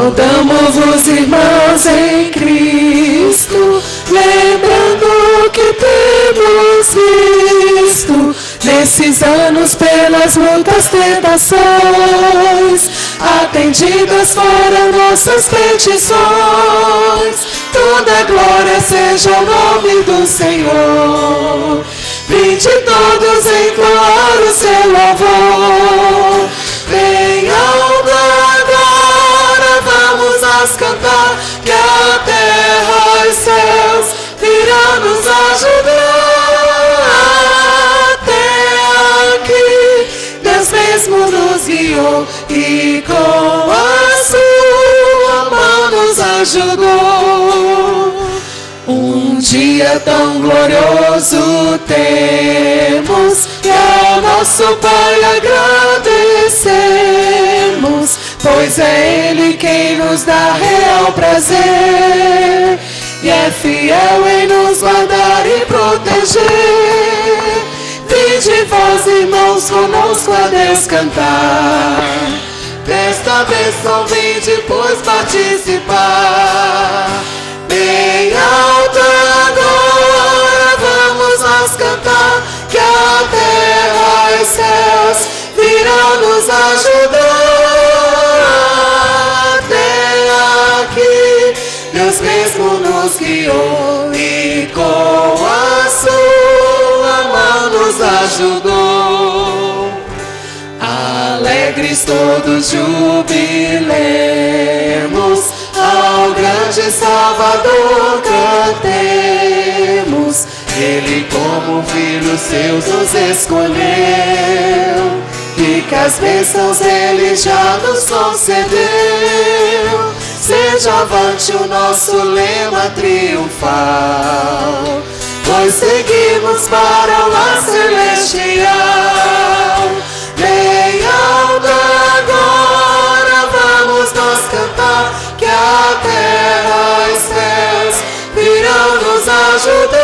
Saudamo-vos, irmãos, em Cristo, lembrando que temos visto nesses anos pelas muitas tentações. Atendidas foram nossas petições. Toda glória seja o nome do Senhor. Vinde todos entoar o seu louvor. Venham agora, vamos nós cantar, que a terra e os céus virão nos ajudar. Até aqui Deus mesmo nos guiou e com a sua mão nos ajudou. Um dia tão glorioso temos, e ao nosso Pai agradecemos, pois é Ele quem nos dá real prazer, e é fiel em nos guardar e proteger. Vinde vós, irmãos, conosco a Deus cantar, desta bênção vinde, pois participar. Bem alto agora vamos nós cantar, que a terra e os céus virão nos ajudar. Até aqui Deus mesmo nos guiou e com a sua mão nos ajudou. Alegres todos jubilemos, ao grande Salvador cantemos. Ele como filhos seus nos escolheu, e que as bênçãos Ele já nos concedeu. Seja avante o nosso lema triunfal, pois seguimos para o lar celestial. Bem alto agora vamos nós cantar, que a terra e os céus virão nos ajudar.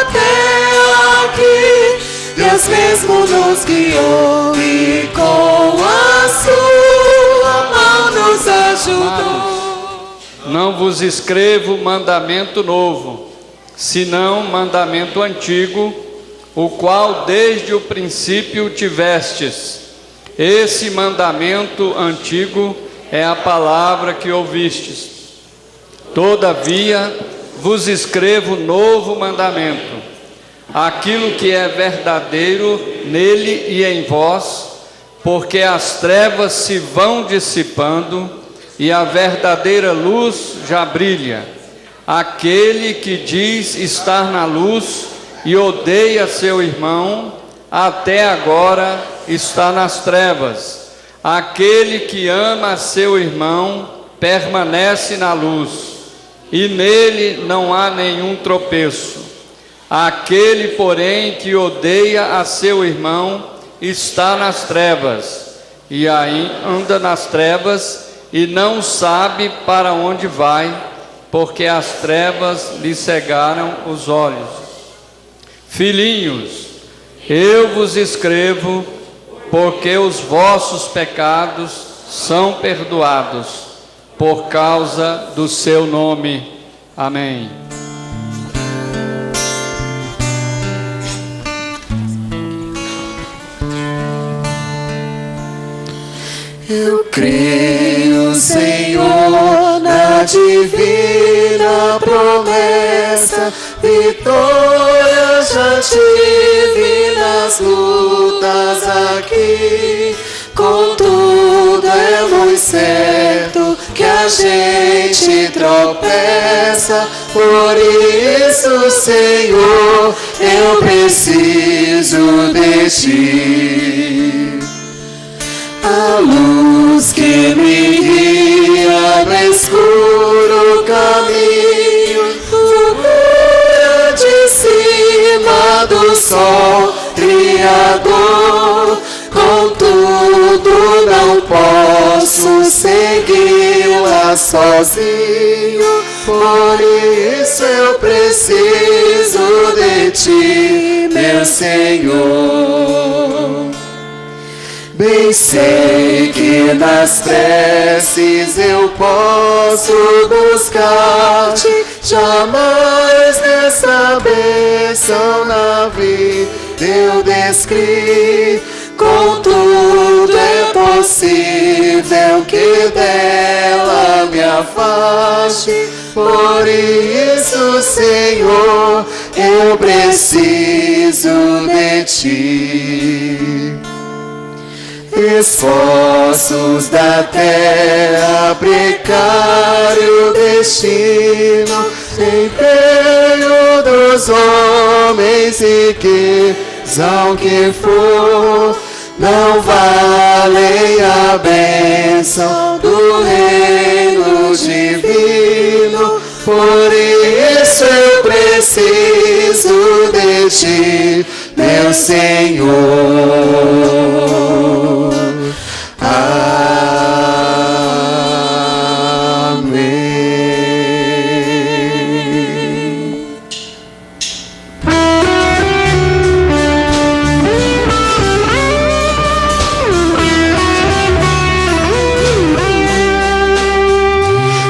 Até aqui Deus mesmo nos guiou e com a sua mão nos ajudou. Não vos escrevo mandamento novo, senão mandamento antigo, o qual desde o princípio tivestes. Esse mandamento antigo é a palavra que ouvistes. Todavia vos escrevo novo mandamento, aquilo que é verdadeiro nele e em vós, porque as trevas se vão dissipando e a verdadeira luz já brilha. Aquele que diz estar na luz e odeia seu irmão, até agora está nas trevas. Aquele que ama seu irmão permanece na luz, e nele não há nenhum tropeço. Aquele, porém, que odeia a seu irmão está nas trevas, e aí anda nas trevas e não sabe para onde vai, porque as trevas lhe cegaram os olhos. Filhinhos, eu vos escrevo porque os vossos pecados são perdoados por causa do seu nome. Amém. Eu creio, Senhor, na divina promessa, vitória já tive nas lutas aqui. Contudo é muito certo que a gente tropeça, por isso, Senhor, eu preciso de Ti. A luz que me guia no escuro caminho, fulgura de cima do sol criador. Contudo não posso segui-la sozinho, por isso eu preciso de Ti, meu Senhor. Bem sei que nas preces eu posso buscar-te, jamais nessa bênção na vida eu descrevi. Contudo é possível que dela me afaste, por isso, Senhor, eu preciso de ti. Esforços da terra, precário destino, empenho dos homens, riqueza que for, não valem a bênção do reino divino. Por isso eu preciso de ti, meu Senhor. Amém.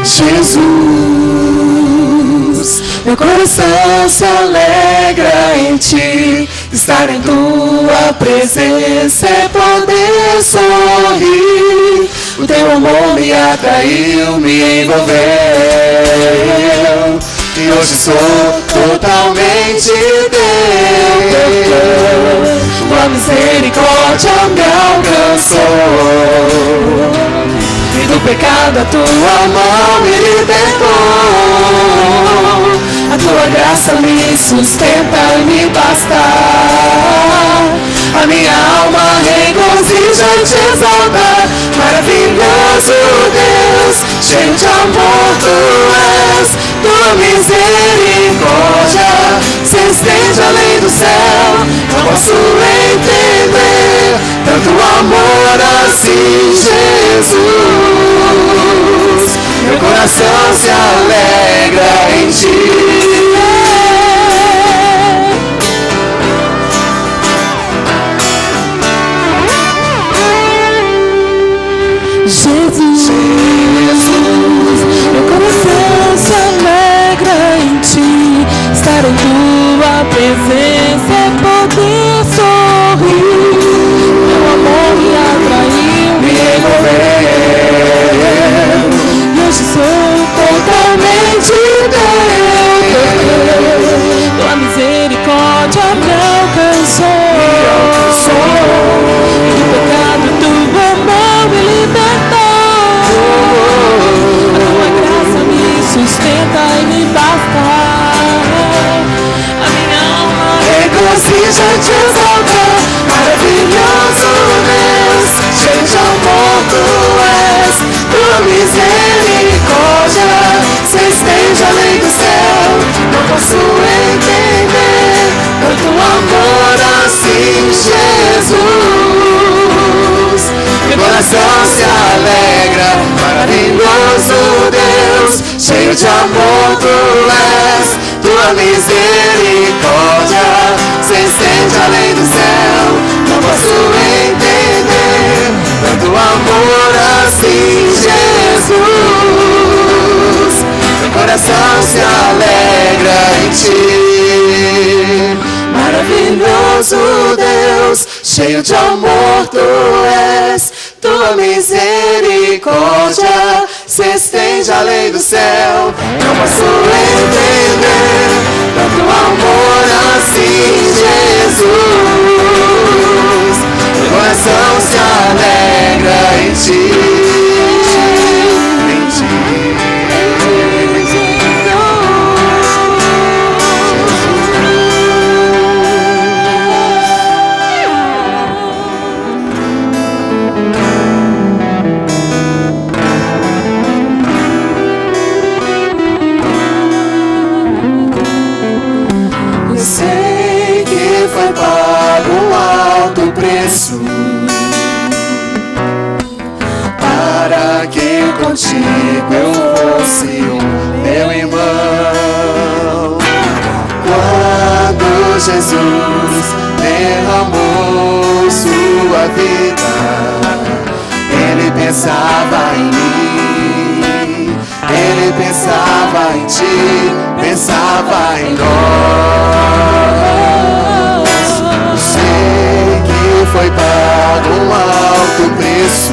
Jesus, meu coração se alegra em ti. Estar em tua presença é poder sorrir. O teu amor me atraiu, me envolveu, e hoje sou totalmente teu. Tua misericórdia me alcançou, e do pecado a tua mão me libertou. A tua graça me sustenta e me basta. A minha alma regozija e te exalta. Maravilhoso Deus, cheio de amor tu és. Tua misericórdia se estende além do céu. Não posso entender tanto amor assim, Jesus. Meu coração se alegra em ti. Jesus, meu coração se alegra em ti. Estar em tua presença é poder sorrir. Teu amor me atraiu, me envolveu, e hoje sou totalmente teu. Tua misericórdia me alcançou, e do pecado tua mão me libertou. A tua graça me sustenta e me basta. A minha alma regozija e te exalta. Maravilhoso Deus, cheio de amor tu és. Tua misericórdia se estende além do céu. Não posso entender tanto amor assim, Jesus. Meu coração se alegra. Maravilhoso Deus, cheio de amor tu és. Tua misericórdia se estende além do céu. Não posso entender tanto amor assim, Jesus. Meu coração se alegra em ti. Maravilhoso Deus, cheio de amor tu és. Tua misericórdia se estende além do céu. Não posso entender tanto amor assim, Jesus. Meu coração se alegra em ti, em ti. Para que contigo eu fosse meu irmão. Quando Jesus derramou sua sua vida. Ele pensava em mim, ele pensava em ti, pensava em nós. Eu sei que foi pago um alto preço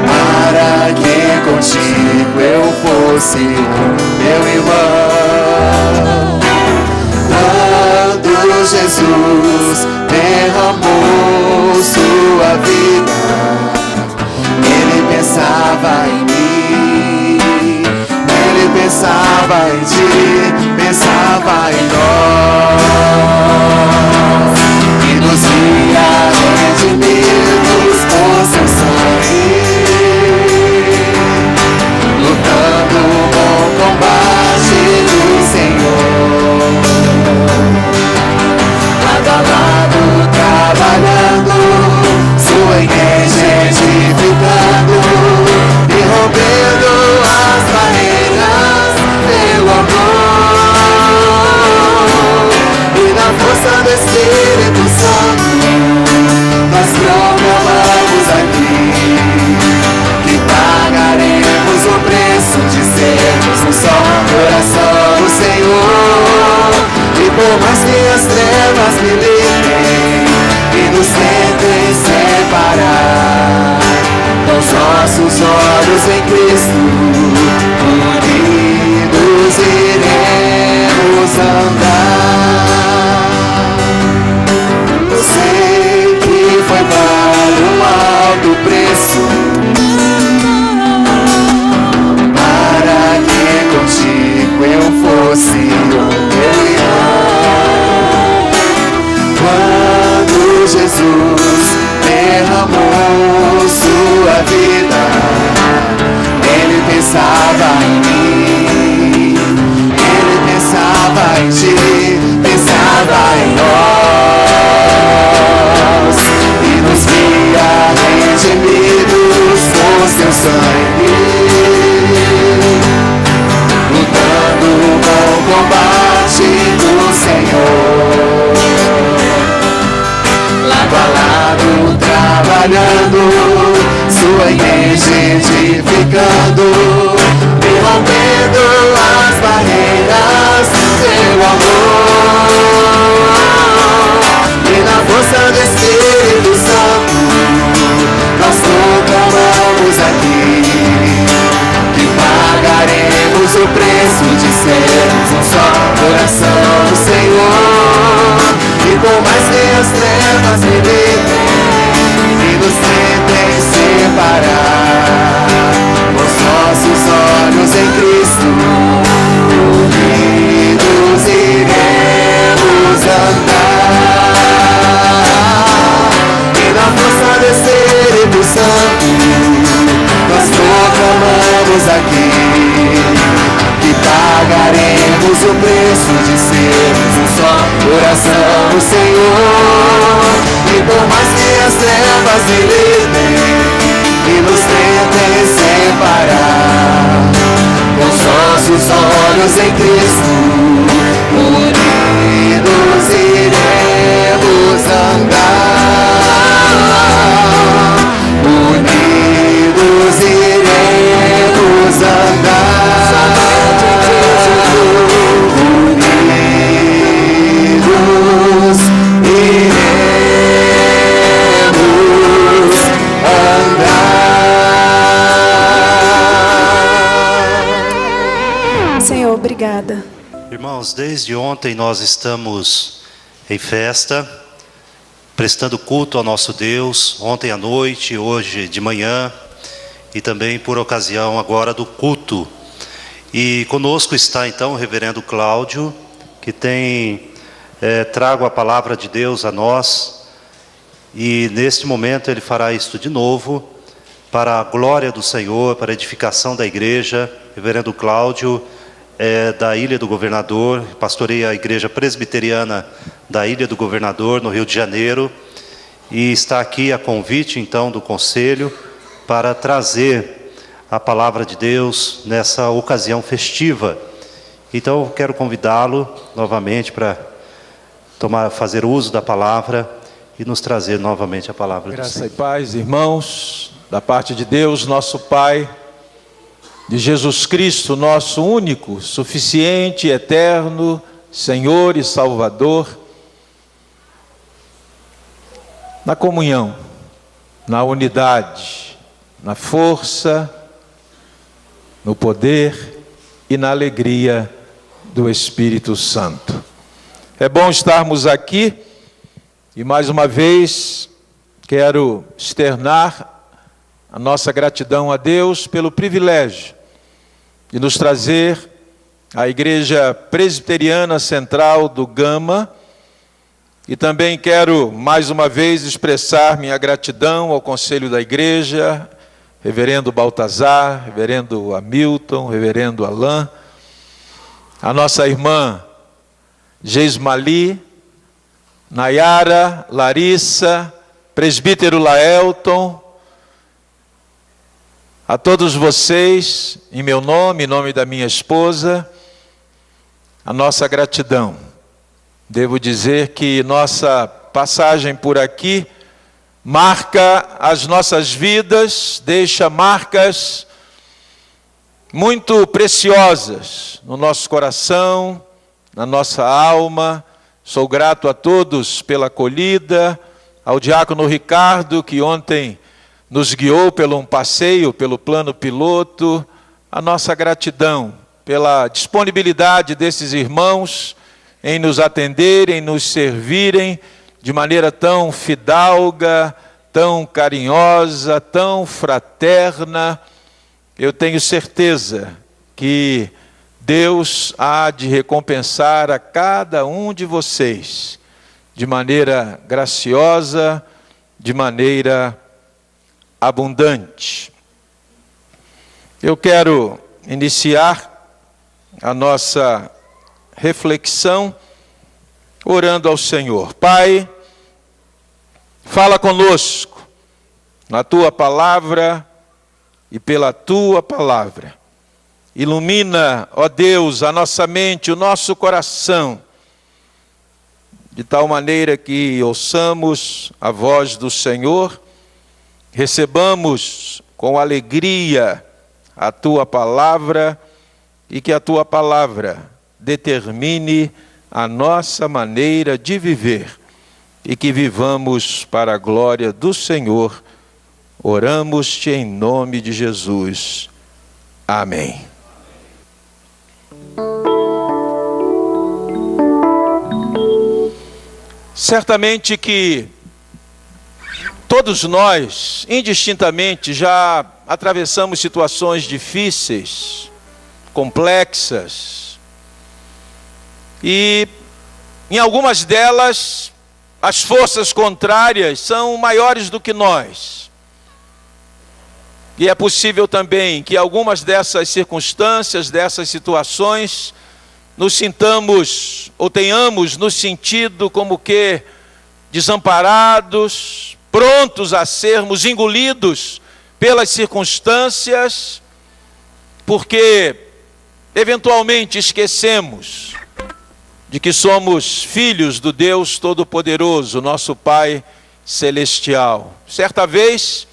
para que contigo eu fosse meu irmão. Quando Jesus derramou sua vida, ele pensava em mim, ele pensava em ti, pensava em nós, e nos via redimidos por seu sangue, lutando o bom combate do Senhor, lado a lado trabalhando, sua igreja edificando e rompendo as barreiras pelo amor, e na força do Espírito Santo nós proclamamos aqui que pagaremos o preço de sermos um só coração do Senhor. E por mais que as trevas militem e nos tentem separar, com os nossos olhos em Cristo, unidos iremos andar. Eu sei que foi pago um alto preço para que contigo eu fosse o teu irmão. Quando Jesus derramou sua vida, ele pensava em mim, ele pensava em ti, pensava em nós, e nos via redimidos por seu sangue, lutando o bom combate do Senhor, lado a lado trabalhando, sua igreja edificando e rompendo as barreiras pelo amor, e na força do Espírito Santo nós proclamamos aqui que pagaremos o preço de sermos um só coração do Senhor. E por mais que as trevas militem e nos tentem separar, com os nossos olhos em Cristo, unidos iremos andar. E na força do Espírito Santo nós proclamamos aqui que pagaremos o preço de sermos um só coração do Senhor. E por mais que as trevas militem e nos tentem separar, com os nossos olhos em Cristo, unidos iremos andar, unidos iremos andar, unidos iremos andar. Senhor, obrigada. Irmãos, desde ontem nós estamos em festa, prestando culto ao nosso Deus, ontem à noite, hoje de manhã, e também por ocasião agora do culto. E conosco está então o reverendo Cláudio, que tem trago a palavra de Deus a nós, e neste momento ele fará isto de novo, para a glória do Senhor, para a edificação da igreja. Reverendo Cláudio da Ilha do Governador, pastoreia a igreja presbiteriana da Ilha do Governador, no Rio de Janeiro, e está aqui a convite então do conselho para trazer a palavra de Deus nessa ocasião festiva. Então eu quero convidá-lo novamente para fazer uso da palavra e nos trazer novamente a palavra do Graça Senhor. e paz, irmãos, da parte de Deus, nosso Pai, de Jesus Cristo, nosso único, suficiente, eterno Senhor e Salvador, na comunhão, na unidade, na força, no poder e na alegria do Espírito Santo. É bom estarmos aqui e mais uma vez quero externar a nossa gratidão a Deus pelo privilégio de nos trazer à Igreja Presbiteriana Central do Gama, e também quero mais uma vez expressar minha gratidão ao Conselho da Igreja, Reverendo Baltazar, Reverendo Hamilton, Reverendo Alain, a nossa irmã Geismali, Nayara, Larissa, presbítero Laelton, a todos vocês, em meu nome, em nome da minha esposa, a nossa gratidão. Devo dizer que nossa passagem por aqui marca as nossas vidas, deixa marcas muito preciosas no nosso coração, na nossa alma. Sou grato a todos pela acolhida, ao diácono Ricardo, que ontem nos guiou pelo um passeio, pelo plano piloto. A nossa gratidão pela disponibilidade desses irmãos em nos atenderem, nos servirem de maneira tão fidalga, tão carinhosa, tão fraterna. Eu tenho certeza que Deus há de recompensar a cada um de vocês de maneira graciosa, de maneira abundante. Eu quero iniciar a nossa reflexão orando ao Senhor. Pai, fala conosco na Tua palavra e pela Tua palavra. Ilumina, ó Deus, a nossa mente, o nosso coração, de tal maneira que ouçamos a voz do Senhor, recebamos com alegria a Tua palavra e que a Tua palavra determine a nossa maneira de viver e que vivamos para a glória do Senhor. Oramos-te em nome de Jesus. Amém. Certamente que todos nós, indistintamente, já atravessamos situações difíceis, complexas, e em algumas delas as forças contrárias são maiores do que nós. E é possível também que algumas dessas circunstâncias, dessas situações, nos sintamos ou tenhamos nos sentido como que desamparados, prontos a sermos engolidos pelas circunstâncias, porque eventualmente esquecemos de que somos filhos do Deus Todo-Poderoso, nosso Pai Celestial. Certa vez,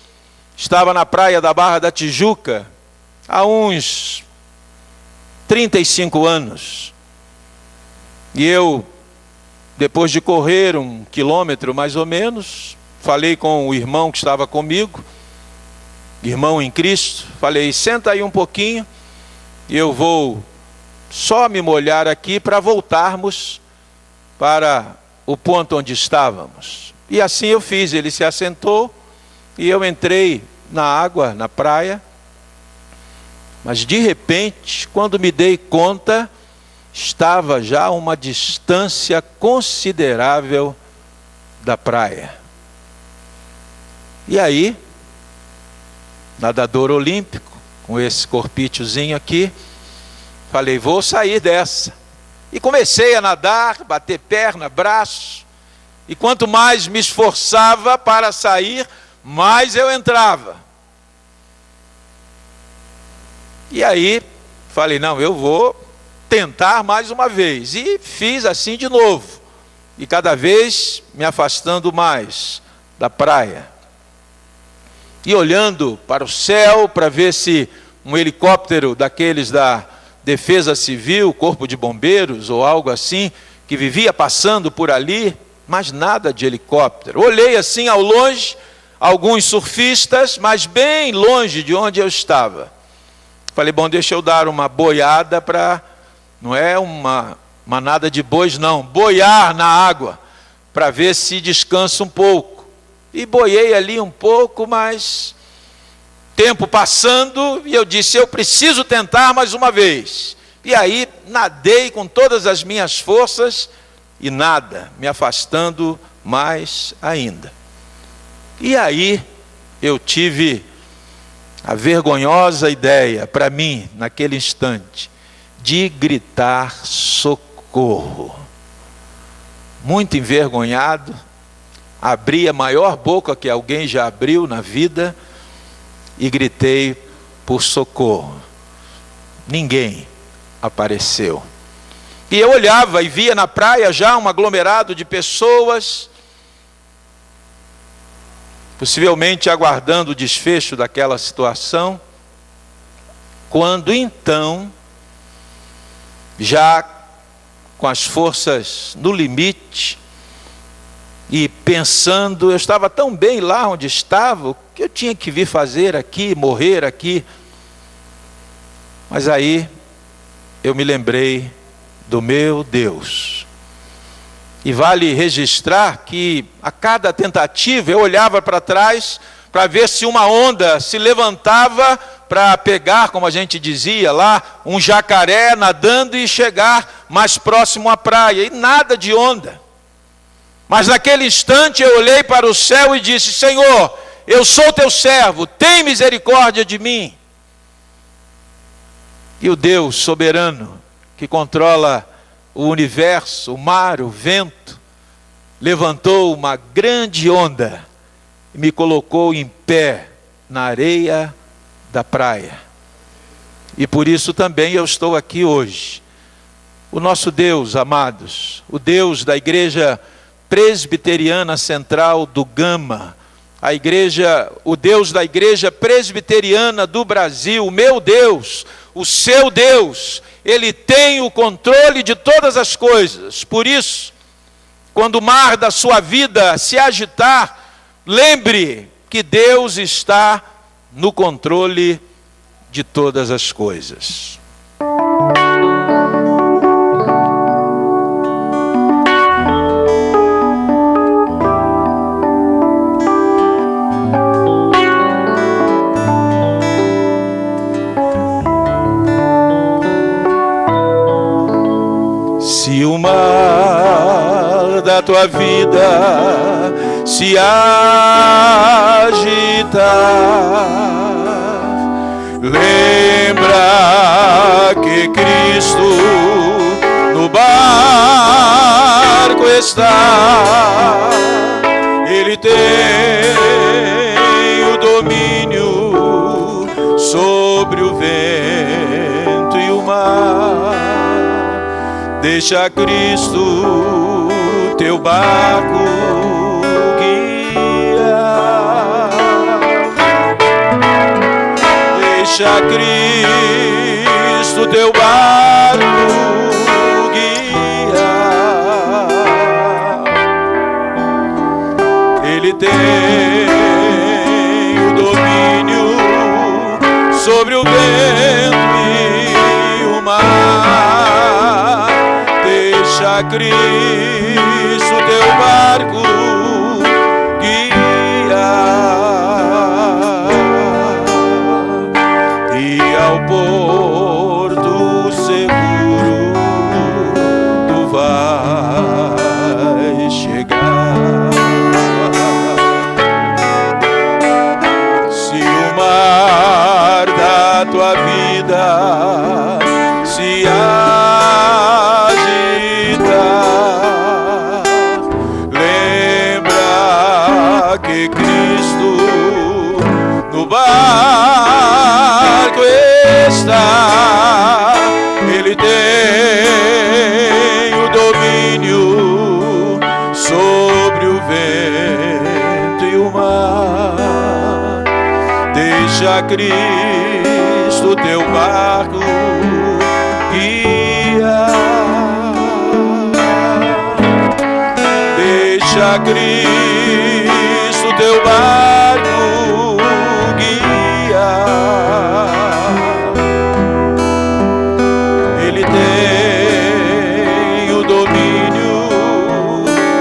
estava na praia da Barra da Tijuca, há uns 35 anos, e eu, depois de correr 1 quilômetro mais ou menos, falei com o irmão que estava comigo, irmão em Cristo, falei, senta aí um pouquinho, e eu vou só me molhar aqui para voltarmos para o ponto onde estávamos. E assim eu fiz, ele se assentou, e eu entrei na água, na praia, mas de repente, quando me dei conta, estava já a uma distância considerável da praia. E aí, nadador olímpico, com esse corpíciozinho aqui, falei, vou sair dessa. E comecei a nadar, bater perna, braço, e quanto mais me esforçava para sair, mais eu entrava. E aí, falei, não, eu vou tentar mais uma vez. E fiz assim de novo. e cada vez me afastando mais da praia. E olhando para o céu para ver se um helicóptero daqueles da Defesa Civil, Corpo de Bombeiros ou algo assim, que vivia passando por ali, mas nada de helicóptero. Olhei assim ao longe, alguns surfistas, mas bem longe de onde eu estava. Falei, bom, deixa eu dar uma boiada para, não é uma manada de bois não, boiar na água, para ver se descansa um pouco. E boiei ali um pouco, mas tempo passando, e eu disse, eu preciso tentar mais uma vez. E aí nadei com todas as minhas forças, e nada, me afastando mais ainda. E aí eu tive a vergonhosa ideia, para mim, naquele instante, de gritar socorro. Muito envergonhado, abri a maior boca que alguém já abriu na vida e gritei por socorro. Ninguém apareceu. E eu olhava e via na praia já um aglomerado de pessoas, possivelmente aguardando o desfecho daquela situação, quando então, já com as forças no limite, e pensando, eu estava tão bem lá onde estava, o que eu tinha que vir fazer aqui, morrer aqui? Mas aí, eu me lembrei do meu Deus. E vale registrar que a cada tentativa eu olhava para trás para ver se uma onda se levantava para pegar, como a gente dizia lá, um jacaré nadando e chegar mais próximo à praia. E nada de onda. Mas naquele instante eu olhei para o céu e disse, Senhor, eu sou teu servo, tem misericórdia de mim. E o Deus soberano, que controla o universo, o mar, o vento, levantou uma grande onda e me colocou em pé na areia da praia. E por isso também eu estou aqui hoje. O nosso Deus, amados, o Deus da Igreja Presbiteriana Central do Gama, o Deus da Igreja Presbiteriana do Brasil, o meu Deus, o seu Deus, Ele tem o controle de todas as coisas. Por isso, quando o mar da sua vida se agitar, lembre que Deus está no controle de todas as coisas. Se o mar da tua vida se agitar, lembra que Cristo no barco está. Ele tem o domínio sobre o vento e o mar. Deixa Cristo teu barco guiar. Deixa Cristo teu barco guiar. Ele tem o domínio sobre o vento e o mar. Deixa Cristo teu barco guiar, e ao porto seguro tu vais chegar. Se o mar da tua vida se agitar, Deixa Cristo teu barco guiar. Deixa Cristo teu barco guiar. Ele tem o domínio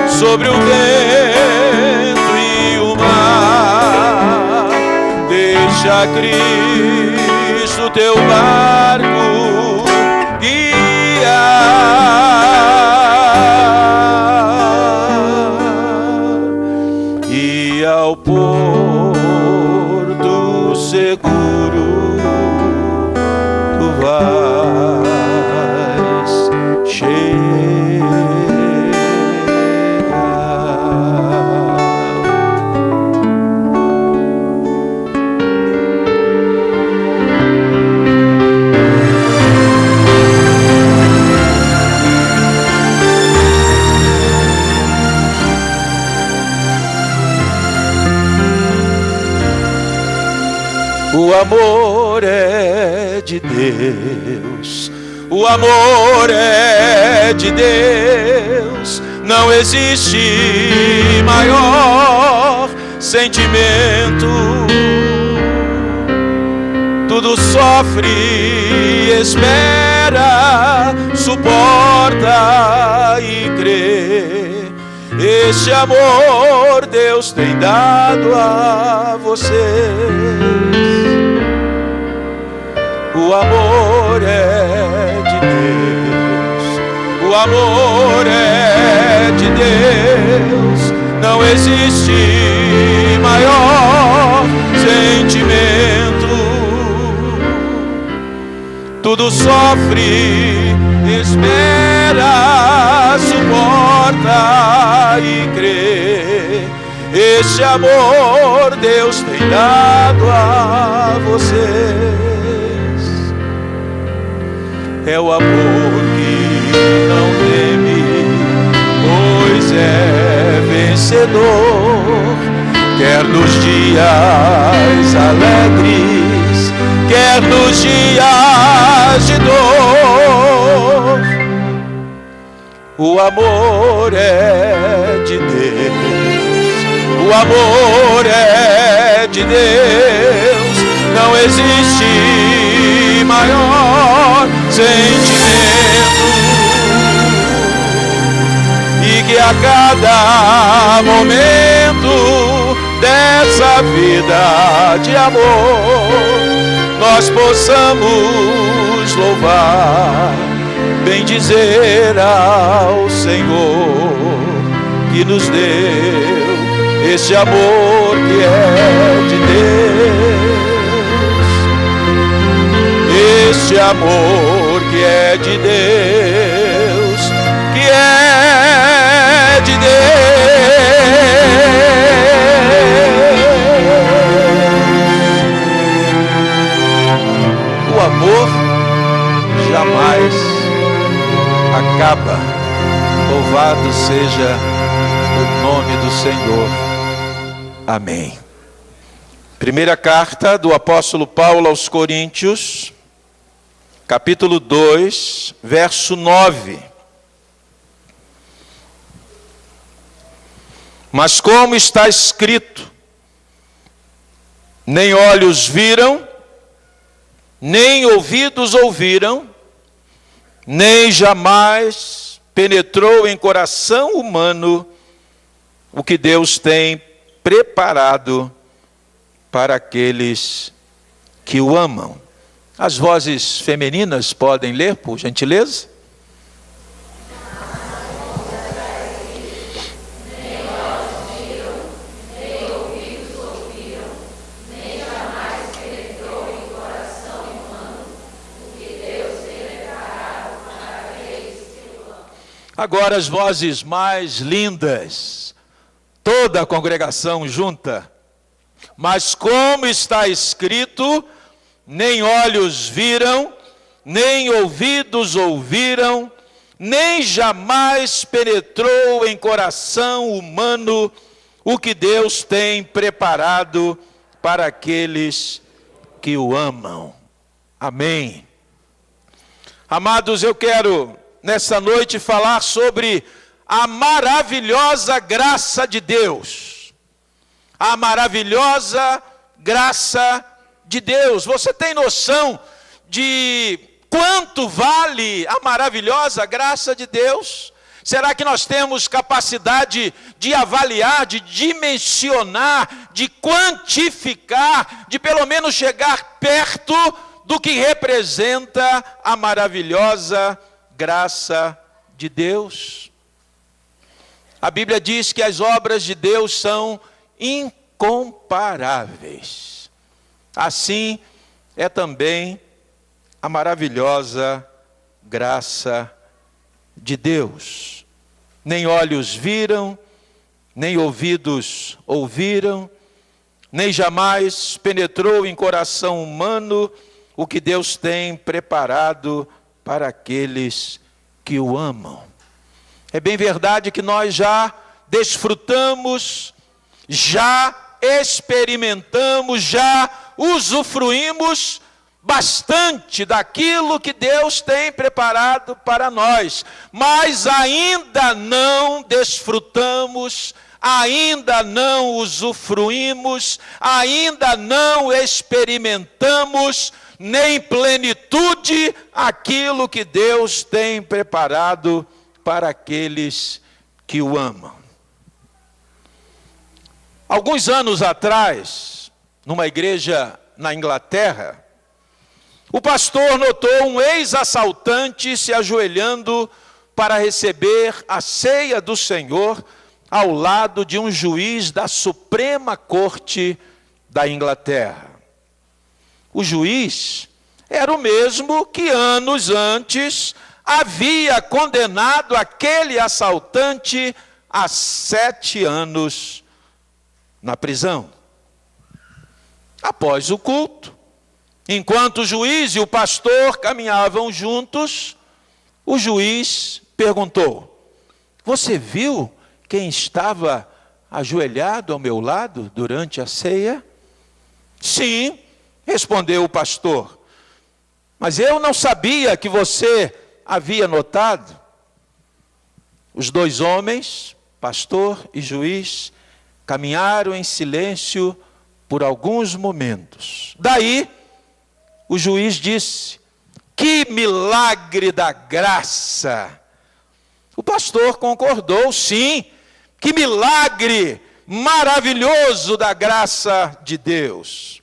sobre o vento e o mar. Deixa Cristo teu barco guiar. E ao porto seguro tu vais chegar. O amor é de Deus, o amor é de Deus. Não existe maior sentimento. Tudo sofre, espera, suporta e crê. Este amor Deus tem dado a vocês. O amor é de Deus, o amor é de Deus. Não existe maior sentimento. Tudo sofre, espera, suporta e crê. Este amor Deus tem dado a vocês. É o amor que não teme, pois é vencedor. Quer nos dias alegres, quer nos dias de dor. O amor é de Deus, o amor é de Deus. Não existe maior sentimento. E que a cada momento dessa vida de amor nós possamos louvar, bendizer ao Senhor que nos deu este amor que é de Deus. Este amor que é de Deus, que é de Deus. O amor jamais acaba. Louvado seja o nome do Senhor. Amém. Primeira carta do apóstolo Paulo aos Coríntios, capítulo 2, verso 9. Mas como está escrito, nem olhos viram, nem ouvidos ouviram, nem jamais penetrou em coração humano o que Deus tem preparado para aqueles que o amam. As vozes femininas podem ler, por gentileza? Agora as vozes mais lindas, toda a congregação junta. Mas como está escrito, nem olhos viram, nem ouvidos ouviram, nem jamais penetrou em coração humano o que Deus tem preparado para aqueles que o amam. Amém. Amados, eu quero nessa noite falar sobre a maravilhosa graça de Deus. A maravilhosa graça de Deus. Você tem noção de quanto vale a maravilhosa graça de Deus? Será que nós temos capacidade de avaliar, de dimensionar, de quantificar, de pelo menos chegar perto do que representa a maravilhosa graça de Deus? A Bíblia diz que as obras de Deus são incomparáveis. Assim é também a maravilhosa graça de Deus. Nem olhos viram, nem ouvidos ouviram, nem jamais penetrou em coração humano o que Deus tem preparado para aqueles que o amam. É bem verdade que nós já desfrutamos, já experimentamos, já usufruímos bastante daquilo que Deus tem preparado para nós, mas ainda não desfrutamos, ainda não usufruímos, ainda não experimentamos nem plenitude aquilo que Deus tem preparado para aqueles que o amam. Alguns anos atrás, numa igreja na Inglaterra, o pastor notou um ex-assaltante se ajoelhando para receber a ceia do Senhor ao lado de um juiz da Suprema Corte da Inglaterra. O juiz era o mesmo que anos antes havia condenado aquele assaltante a 7 anos na prisão. Após o culto, enquanto o juiz e o pastor caminhavam juntos, o juiz perguntou: "Você viu quem estava ajoelhado ao meu lado durante a ceia?" "Sim", respondeu o pastor, "mas eu não sabia que você havia notado." Os dois homens, pastor e juiz, caminharam em silêncio por alguns momentos. Daí, o juiz disse: "Que milagre da graça!" O pastor concordou: "Sim, que milagre maravilhoso da graça de Deus."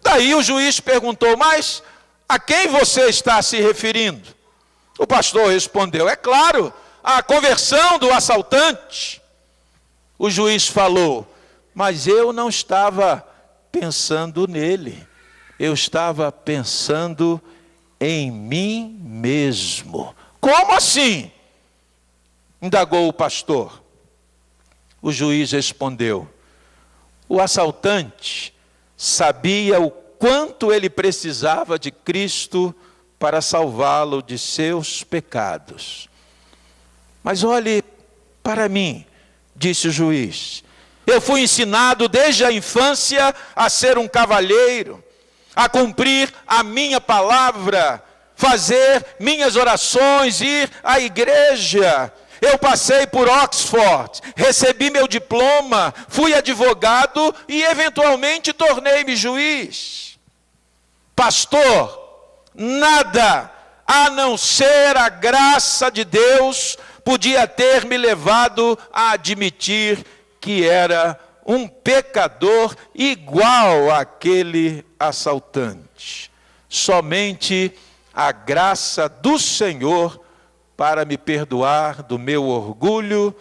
Daí o juiz perguntou: "Mas a quem você está se referindo?" O pastor respondeu: "É claro, a conversão do assaltante." O juiz falou: "Mas eu não estava pensando nele. Eu estava pensando em mim mesmo." "Como assim?" indagou o pastor. O juiz respondeu: "O assaltante sabia o quanto ele precisava de Cristo para salvá-lo de seus pecados. Mas olhe para mim", disse o juiz. "Eu fui ensinado desde a infância a ser um cavalheiro, a cumprir a minha palavra, fazer minhas orações, ir à igreja. Eu passei por Oxford, recebi meu diploma, fui advogado e eventualmente tornei-me juiz. Pastor, nada a não ser a graça de Deus podia ter me levado a admitir que era um pecador igual àquele assaltante. Somente a graça do Senhor para me perdoar do meu orgulho,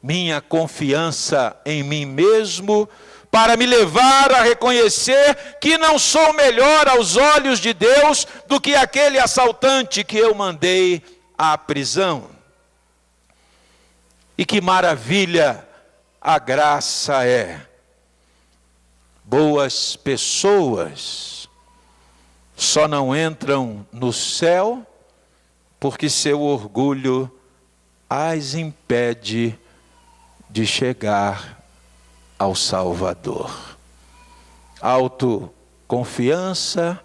minha confiança em mim mesmo, para me levar a reconhecer que não sou melhor aos olhos de Deus do que aquele assaltante que eu mandei à prisão. E que maravilha a graça é! Boas pessoas só não entram no céu porque seu orgulho as impede de chegar ao Salvador. confiança,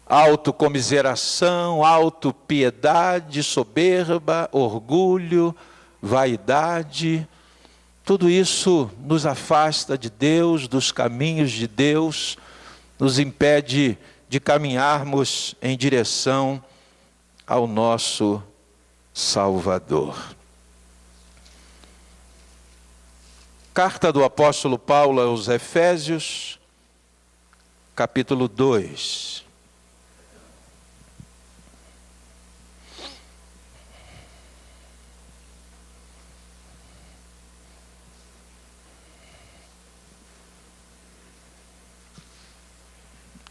autocomiseração, autopiedade, soberba, orgulho, vaidade. Tudo isso nos afasta de Deus, dos caminhos de Deus, nos impede de caminharmos em direção ao nosso Salvador. Carta do apóstolo Paulo aos Efésios, capítulo 2.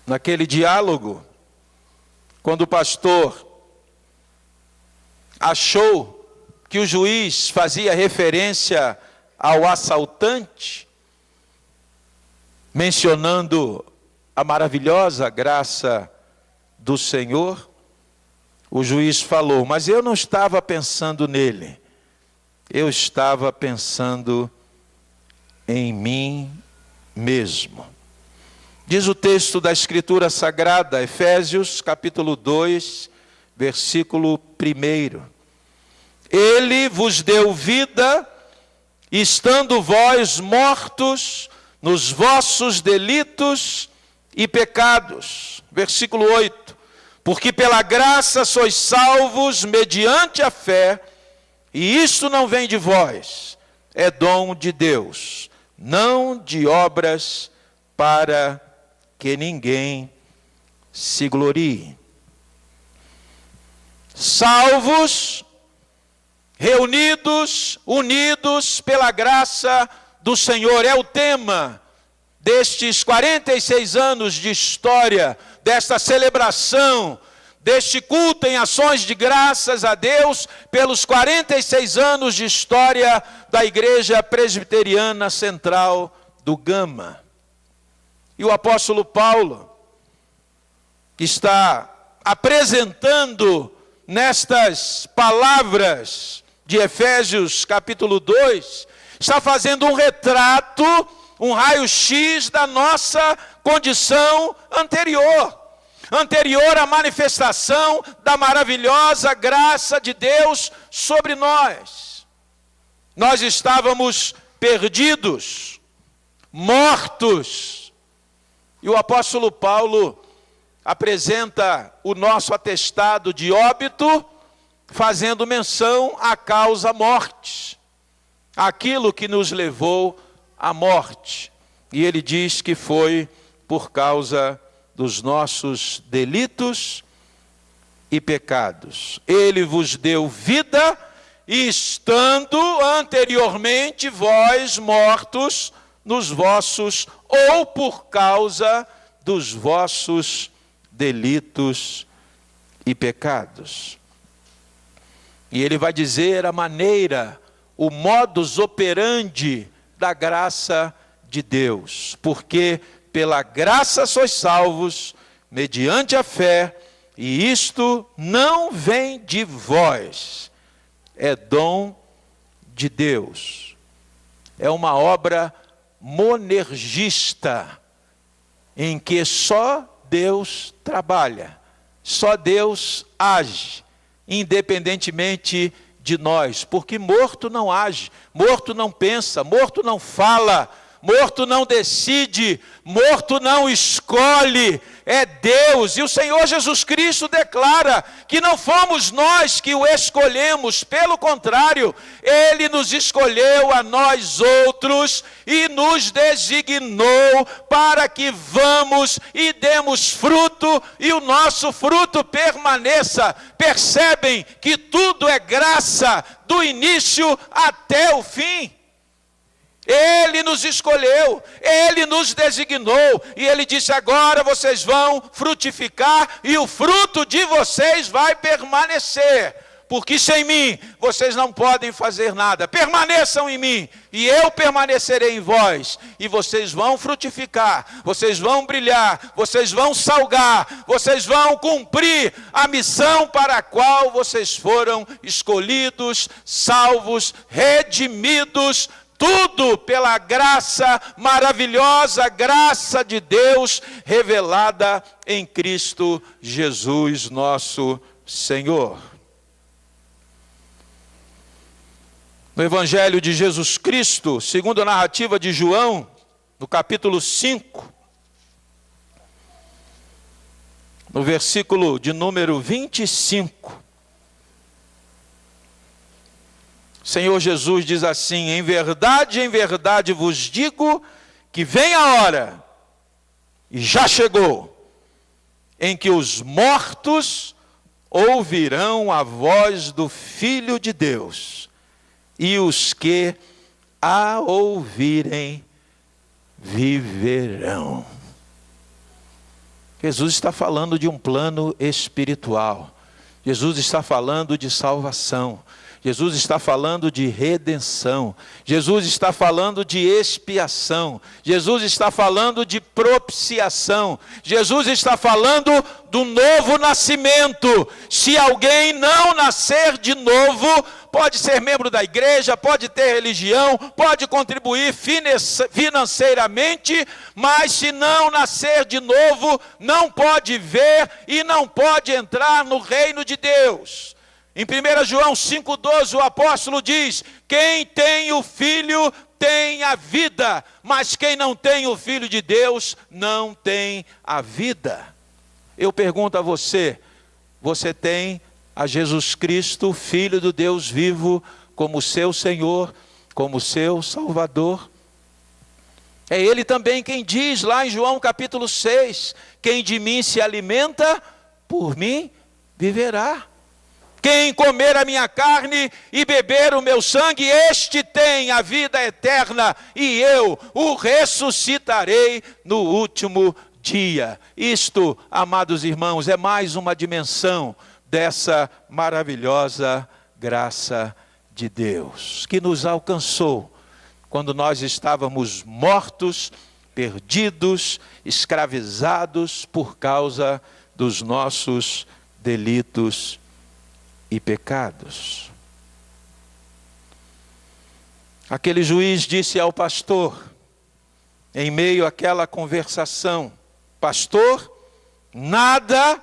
Naquele diálogo, quando o pastor achou que o juiz fazia referência ao assaltante, mencionando a maravilhosa graça do Senhor, o juiz falou: mas eu não estava pensando nele, eu estava pensando em mim mesmo. Diz o texto da Escritura Sagrada, Efésios capítulo 2, versículo 1. Ele vos deu vida, estando vós mortos nos vossos delitos e pecados. Versículo 8. Porque pela graça sois salvos mediante a fé, e isto não vem de vós, é dom de Deus, não de obras, para que ninguém se glorie. Salvos, reunidos, unidos pela graça do Senhor. É o tema destes 46 anos de história, desta celebração, deste culto em ações de graças a Deus, pelos 46 anos de história da Igreja Presbiteriana Central do Gama. E o apóstolo Paulo está apresentando nestas palavras de Efésios capítulo 2, está fazendo um retrato, um raio-x da nossa condição anterior à manifestação da maravilhosa graça de Deus sobre nós. Nós estávamos perdidos, mortos. E o apóstolo Paulo apresenta o nosso atestado de óbito, fazendo menção à causa morte, aquilo que nos levou à morte. E ele diz que foi por causa dos nossos delitos e pecados. Ele vos deu vida, estando anteriormente vós mortos nos vossos, ou por causa dos vossos delitos e pecados. E ele vai dizer a maneira, o modus operandi da graça de Deus. Porque pela graça sois salvos, mediante a fé, e isto não vem de vós, é dom de Deus. É uma obra monergista, em que só Deus trabalha, só Deus age, independentemente de nós, porque morto não age, morto não pensa, morto não fala, morto não decide, morto não escolhe, é Deus. E o Senhor Jesus Cristo declara que não fomos nós que o escolhemos, pelo contrário, Ele nos escolheu a nós outros e nos designou para que vamos e demos fruto e o nosso fruto permaneça. Percebem que tudo é graça do início até o fim. Ele nos escolheu, Ele nos designou, e Ele disse: agora vocês vão frutificar, e o fruto de vocês vai permanecer, porque sem mim vocês não podem fazer nada. Permaneçam em mim, e eu permanecerei em vós, e vocês vão frutificar, vocês vão brilhar, vocês vão salgar, vocês vão cumprir a missão para a qual vocês foram escolhidos, salvos, redimidos, tudo pela graça, maravilhosa graça de Deus, revelada em Cristo Jesus, nosso Senhor. No Evangelho de Jesus Cristo, segundo a narrativa de João, no capítulo 5, no versículo de número 25, o Senhor Jesus diz assim: em verdade vos digo que vem a hora, e já chegou, em que os mortos ouvirão a voz do Filho de Deus, e os que a ouvirem viverão. Jesus está falando de um plano espiritual. Jesus está falando de salvação. Jesus está falando de redenção. Jesus está falando de expiação. Jesus está falando de propiciação. Jesus está falando do novo nascimento. Se alguém não nascer de novo, pode ser membro da igreja, pode ter religião, pode contribuir financeiramente, mas se não nascer de novo, não pode ver e não pode entrar no reino de Deus. Em 1 João 5,12 o apóstolo diz: quem tem o Filho tem a vida, mas quem não tem o Filho de Deus não tem a vida. Eu pergunto a você, você tem a Jesus Cristo, Filho do Deus vivo, como seu Senhor, como seu Salvador? É Ele também quem diz lá em João capítulo 6, quem de mim se alimenta, por mim viverá. Quem comer a minha carne e beber o meu sangue, este tem a vida eterna, e eu o ressuscitarei no último dia. Isto, amados irmãos, é mais uma dimensão dessa maravilhosa graça de Deus, que nos alcançou quando nós estávamos mortos, perdidos, escravizados por causa dos nossos delitos e pecados. Aquele juiz disse ao pastor, em meio àquela conversação: pastor, nada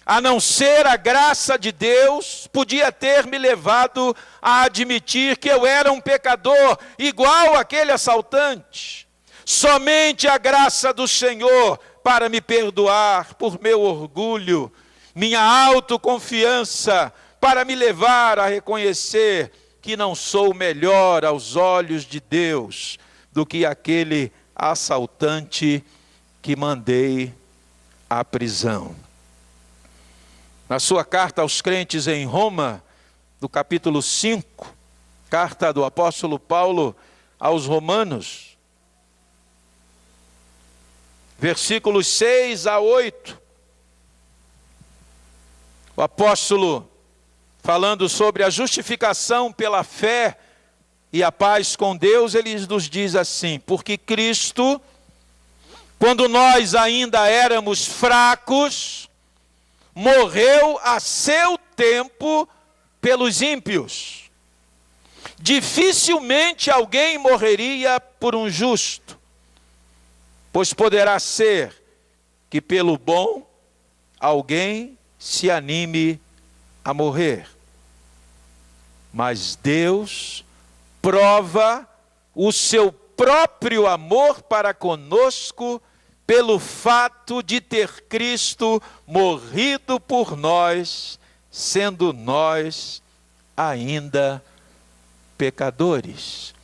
a não ser a graça de Deus podia ter me levado a admitir que eu era um pecador igual àquele assaltante. Somente a graça do Senhor para me perdoar por meu orgulho, minha autoconfiança, para me levar a reconhecer que não sou melhor aos olhos de Deus do que aquele assaltante que mandei à prisão. Na sua carta aos crentes em Roma, no capítulo 5, carta do apóstolo Paulo aos Romanos, versículos 6 a 8, o apóstolo, falando sobre a justificação pela fé e a paz com Deus, ele nos diz assim: porque Cristo, quando nós ainda éramos fracos, morreu a seu tempo pelos ímpios. Dificilmente alguém morreria por um justo, pois poderá ser que pelo bom alguém se anime a morrer. Mas Deus prova o seu próprio amor para conosco pelo fato de ter Cristo morrido por nós, sendo nós ainda pecadores.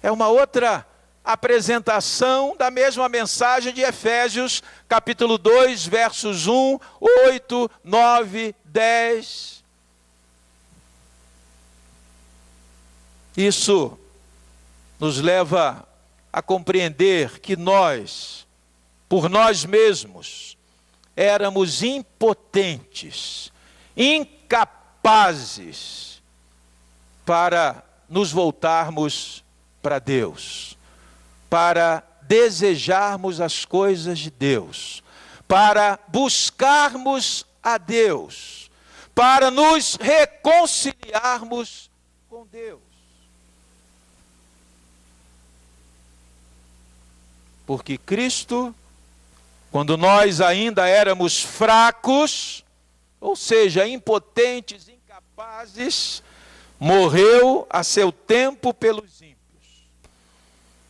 É uma outra apresentação da mesma mensagem de Efésios, capítulo 2, versos 1, 8, 9, 10. Isso nos leva a compreender que nós, por nós mesmos, éramos impotentes, incapazes para nos voltarmos para Deus, para desejarmos as coisas de Deus, para buscarmos a Deus, para nos reconciliarmos com Deus. Porque Cristo, quando nós ainda éramos fracos, ou seja, impotentes, incapazes, morreu a seu tempo pelos ímpios.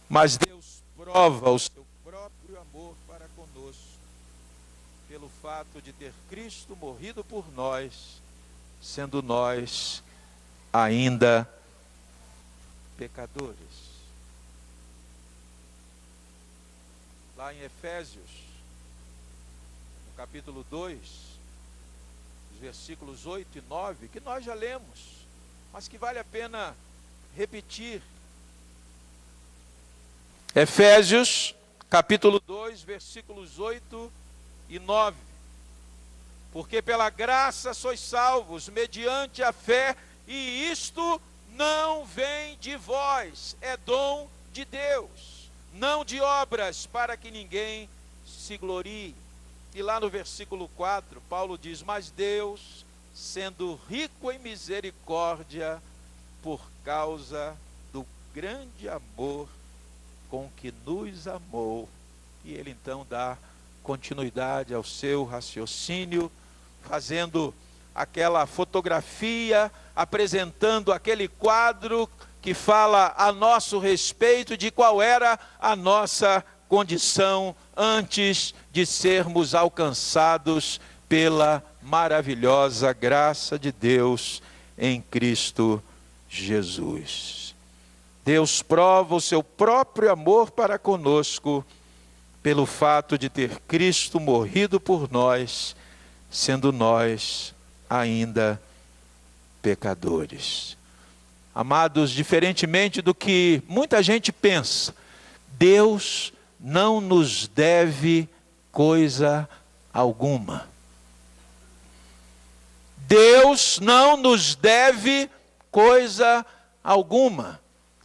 Mas Deus prova o seu próprio amor para conosco, pelo fato de ter Cristo morrido por nós, sendo nós ainda pecadores. Lá em Efésios, no capítulo 2, os versículos 8 e 9, que nós já lemos, mas que vale a pena repetir. Efésios, capítulo 2, versículos 8 e 9. Porque pela graça sois salvos, mediante a fé, e isto não vem de vós, é dom de Deus, não de obras, para que ninguém se glorie. E lá no versículo 4, Paulo diz: mas Deus, sendo rico em misericórdia, por causa do grande amor com que nos amou. E ele então dá continuidade ao seu raciocínio, fazendo aquela fotografia, apresentando aquele quadro que fala a nosso respeito de qual era a nossa condição antes de sermos alcançados pela maravilhosa graça de Deus em Cristo Jesus. Deus prova o seu próprio amor para conosco pelo fato de ter Cristo morrido por nós, sendo nós ainda pecadores. Amados, diferentemente do que muita gente pensa, Deus não nos deve coisa alguma. Deus não nos deve coisa alguma.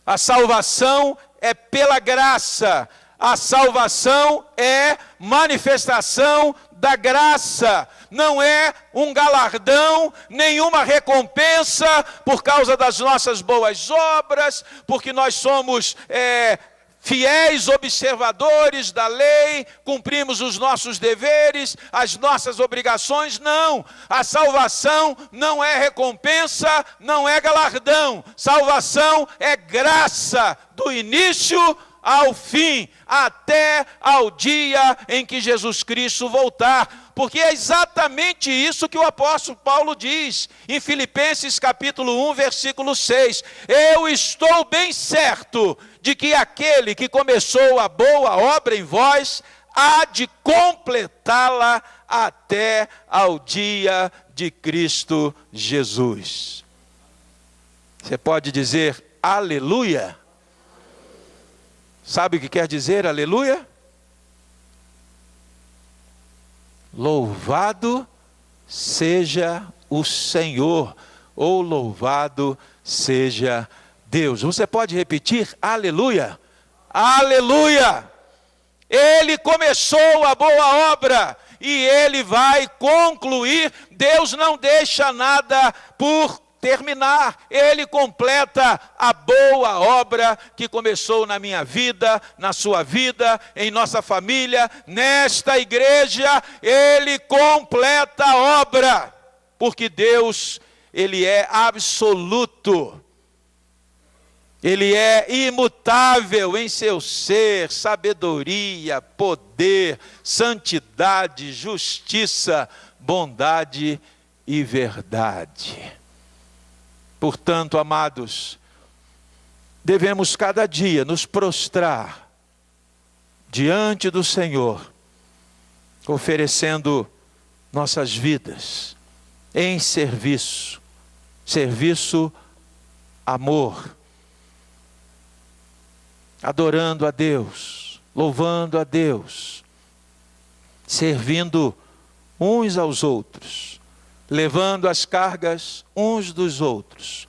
A salvação é pela graça. A salvação é manifestação da graça. Não é um galardão, nenhuma recompensa por causa das nossas boas obras, porque nós somos fiéis observadores da lei, cumprimos os nossos deveres, as nossas obrigações. Não, a salvação não é recompensa, não é galardão. Salvação é graça, do início ao fim, até ao dia em que Jesus Cristo voltar. Porque é exatamente isso que o apóstolo Paulo diz em Filipenses capítulo 1, versículo 6. Eu estou bem certo de que aquele que começou a boa obra em vós há de completá-la até ao dia de Cristo Jesus. Você pode dizer aleluia? Sabe o que quer dizer aleluia? Louvado seja o Senhor, ou louvado seja Deus. Você pode repetir aleluia? Aleluia! Ele começou a boa obra e ele vai concluir. Deus não deixa nada por terminar. Ele completa a boa obra que começou na minha vida, na sua vida, em nossa família, nesta igreja. Ele completa a obra, porque Deus, ele é absoluto. Ele é imutável em seu ser, sabedoria, poder, santidade, justiça, bondade e verdade. Portanto, amados, devemos cada dia nos prostrar diante do Senhor, oferecendo nossas vidas em serviço, amor, adorando a Deus, louvando a Deus, servindo uns aos outros, levando as cargas uns dos outros,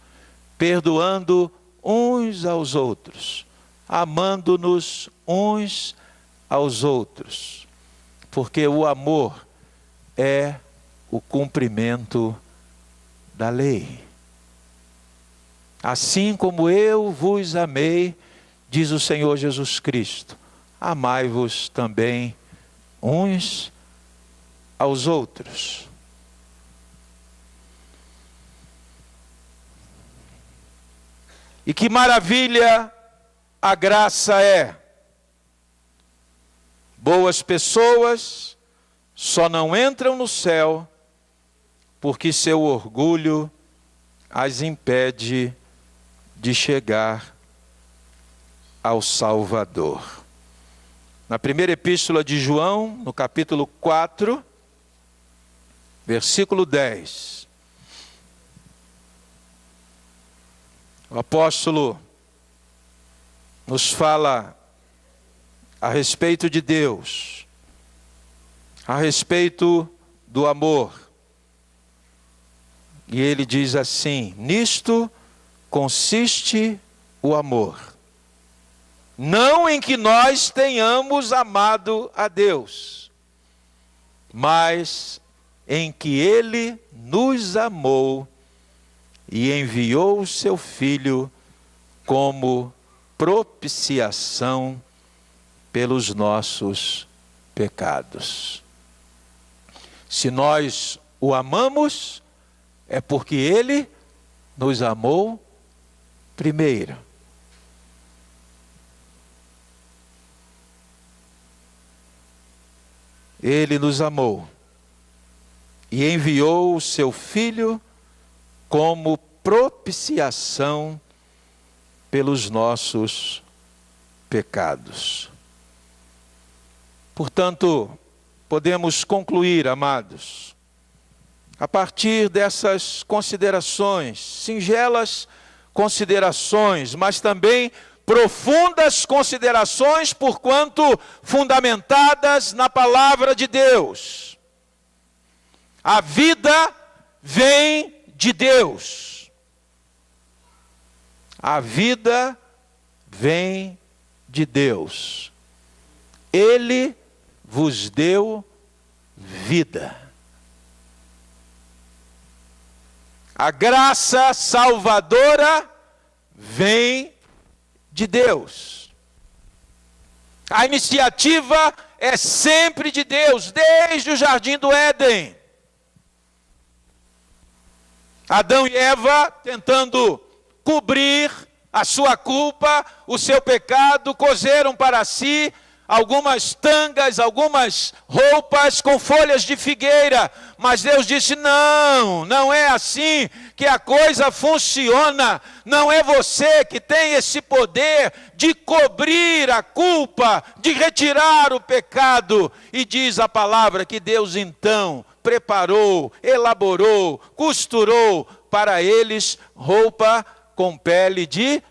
perdoando uns aos outros, amando-nos uns aos outros, porque o amor é o cumprimento da lei. Assim como eu vos amei, diz o Senhor Jesus Cristo, amai-vos também uns aos outros. E que maravilha a graça é! Boas pessoas só não entram no céu porque seu orgulho as impede de chegar ao Salvador. Na primeira epístola de João, no capítulo 4, versículo 10, o apóstolo nos fala a respeito de Deus, a respeito do amor. E ele diz assim: nisto consiste o amor, não em que nós tenhamos amado a Deus, mas em que Ele nos amou e enviou o seu Filho como propiciação pelos nossos pecados. Se nós o amamos, é porque Ele nos amou primeiro. Ele nos amou e enviou o seu Filho como propiciação pelos nossos pecados. Portanto, podemos concluir, amados, a partir dessas considerações, singelas considerações, mas também profundas considerações, porquanto fundamentadas na palavra de Deus. A vida vem de Deus. A vida vem de Deus. Ele vos deu vida. A graça salvadora vem de Deus. A iniciativa é sempre de Deus, desde o jardim do Éden. Adão e Eva tentando cobrir a sua culpa, o seu pecado, coseram para si algumas tangas, algumas roupas com folhas de figueira, mas Deus disse: não, não é assim que a coisa funciona, não é você que tem esse poder de cobrir a culpa, de retirar o pecado. E diz a palavra que Deus então preparou, elaborou, costurou para eles roupa com pele de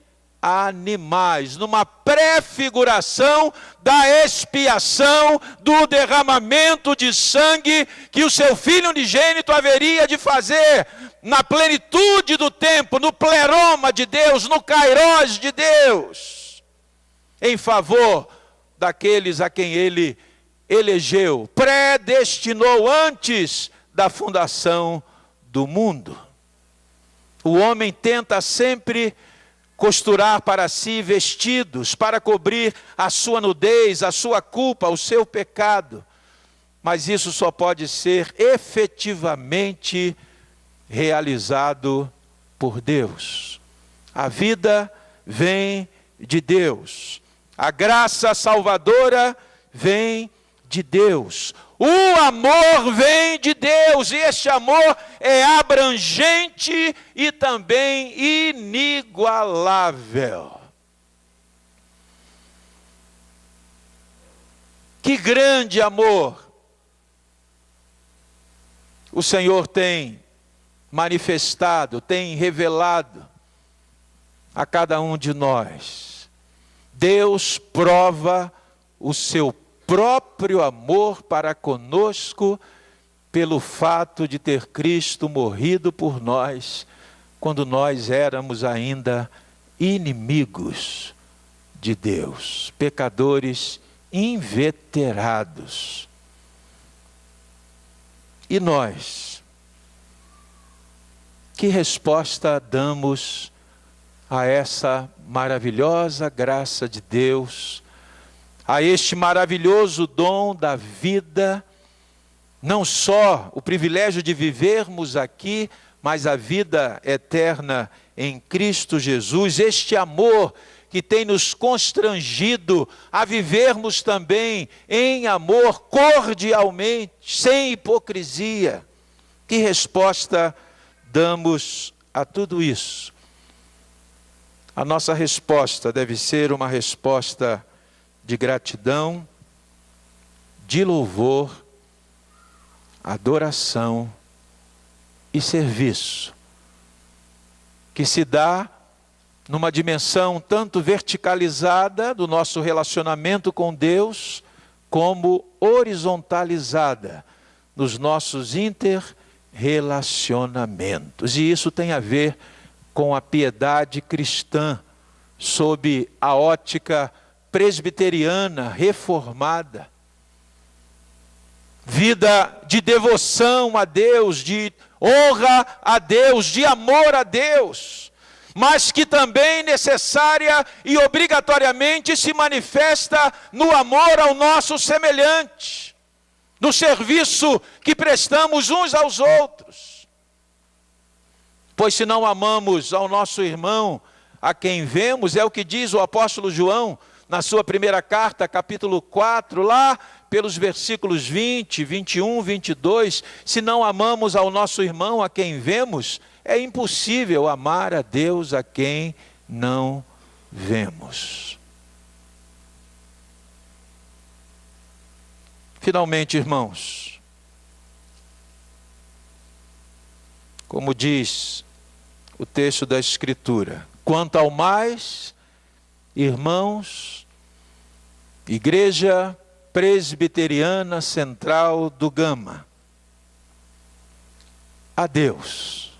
animais, numa prefiguração da expiação, do derramamento de sangue que o seu Filho unigênito haveria de fazer na plenitude do tempo, no pleroma de Deus, no kairós de Deus, em favor daqueles a quem Ele elegeu, predestinou antes da fundação do mundo. O homem tenta sempre costurar para si vestidos para cobrir a sua nudez, a sua culpa, o seu pecado. Mas isso só pode ser efetivamente realizado por Deus. A vida vem de Deus. A graça salvadora vem de Deus. O amor vem de Deus, e este amor é abrangente e também inigualável. Que grande amor o Senhor tem manifestado, tem revelado a cada um de nós. Deus prova o seu próprio amor para conosco pelo fato de ter Cristo morrido por nós quando nós éramos ainda inimigos de Deus, pecadores inveterados. E nós, que resposta damos a essa maravilhosa graça de Deus, a este maravilhoso dom da vida, não só o privilégio de vivermos aqui, mas a vida eterna em Cristo Jesus, este amor que tem nos constrangido a vivermos também em amor cordialmente, sem hipocrisia. Que resposta damos a tudo isso? A nossa resposta deve ser uma resposta de gratidão, de louvor, adoração e serviço, que se dá numa dimensão tanto verticalizada do nosso relacionamento com Deus, como horizontalizada nos nossos interrelacionamentos. E isso tem a ver com a piedade cristã, sob a ótica presbiteriana, reformada. Vida de devoção a Deus, de honra a Deus, de amor a Deus, mas que também necessária e obrigatoriamente se manifesta no amor ao nosso semelhante, no serviço que prestamos uns aos outros. Pois se não amamos ao nosso irmão, a quem vemos, é o que diz o apóstolo João, na sua primeira carta, capítulo 4, lá pelos versículos 20, 21, 22, se não amamos ao nosso irmão a quem vemos, é impossível amar a Deus a quem não vemos. Finalmente, irmãos, como diz o texto da Escritura, quanto ao mais, irmãos, Igreja Presbiteriana Central do Gama, a Deus,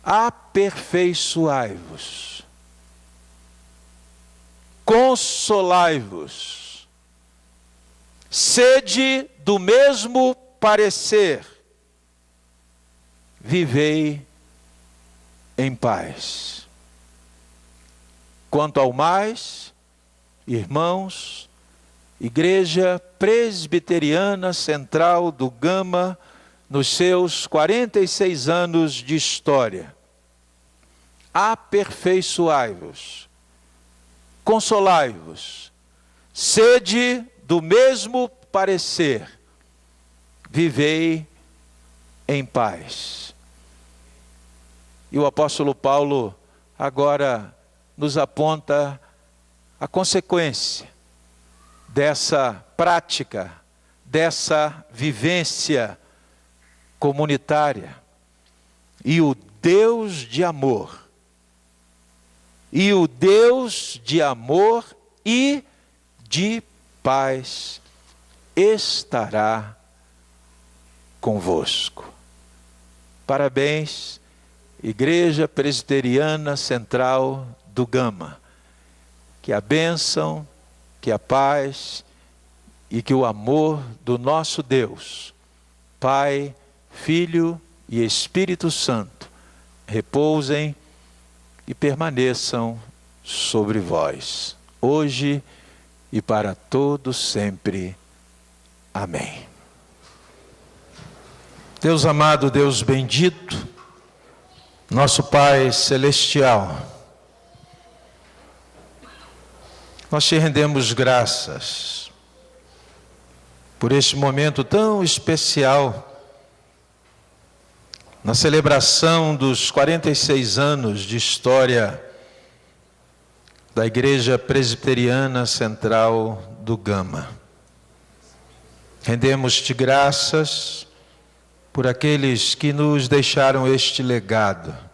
aperfeiçoai-vos, consolai-vos, sede do mesmo parecer, vivei em paz. Quanto ao mais, irmãos, Igreja Presbiteriana Central do Gama, nos seus 46 anos de história, aperfeiçoai-vos, consolai-vos, sede do mesmo parecer, vivei em paz. E o apóstolo Paulo agora nos aponta a consequência dessa prática, dessa vivência comunitária. E o Deus de amor, e o Deus de amor e de paz estará convosco. Parabéns, Igreja Presbiteriana Central do Gama. Que a bênção, que a paz e que o amor do nosso Deus, Pai, Filho e Espírito Santo, repousem e permaneçam sobre vós, hoje e para todo sempre. Amém. Deus amado, Deus bendito, nosso Pai Celestial, nós te rendemos graças por este momento tão especial, na celebração dos 46 anos de história da Igreja Presbiteriana Central do Gama. Rendemos-te graças por aqueles que nos deixaram este legado.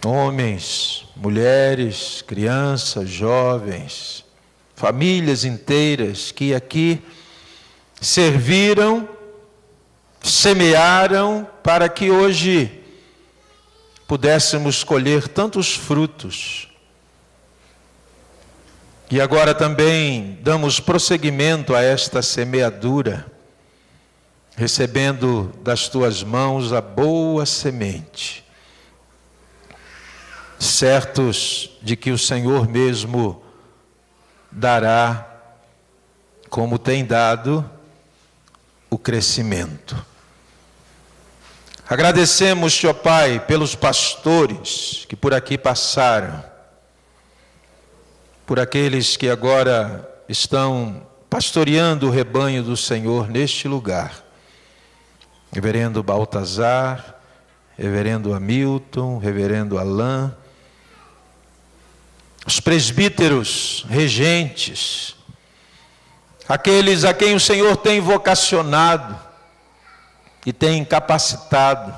Homens, mulheres, crianças, jovens, famílias inteiras que aqui serviram, semearam para que hoje pudéssemos colher tantos frutos. E agora também damos prosseguimento a esta semeadura, recebendo das tuas mãos a boa semente. certos de que o Senhor mesmo dará, como tem dado, o crescimento. Agradecemos-te, ó Pai, pelos pastores que por aqui passaram, por aqueles que agora estão pastoreando o rebanho do Senhor neste lugar. Reverendo Baltazar, Reverendo Hamilton, Reverendo Alain, os presbíteros regentes, aqueles a quem o Senhor tem vocacionado e tem capacitado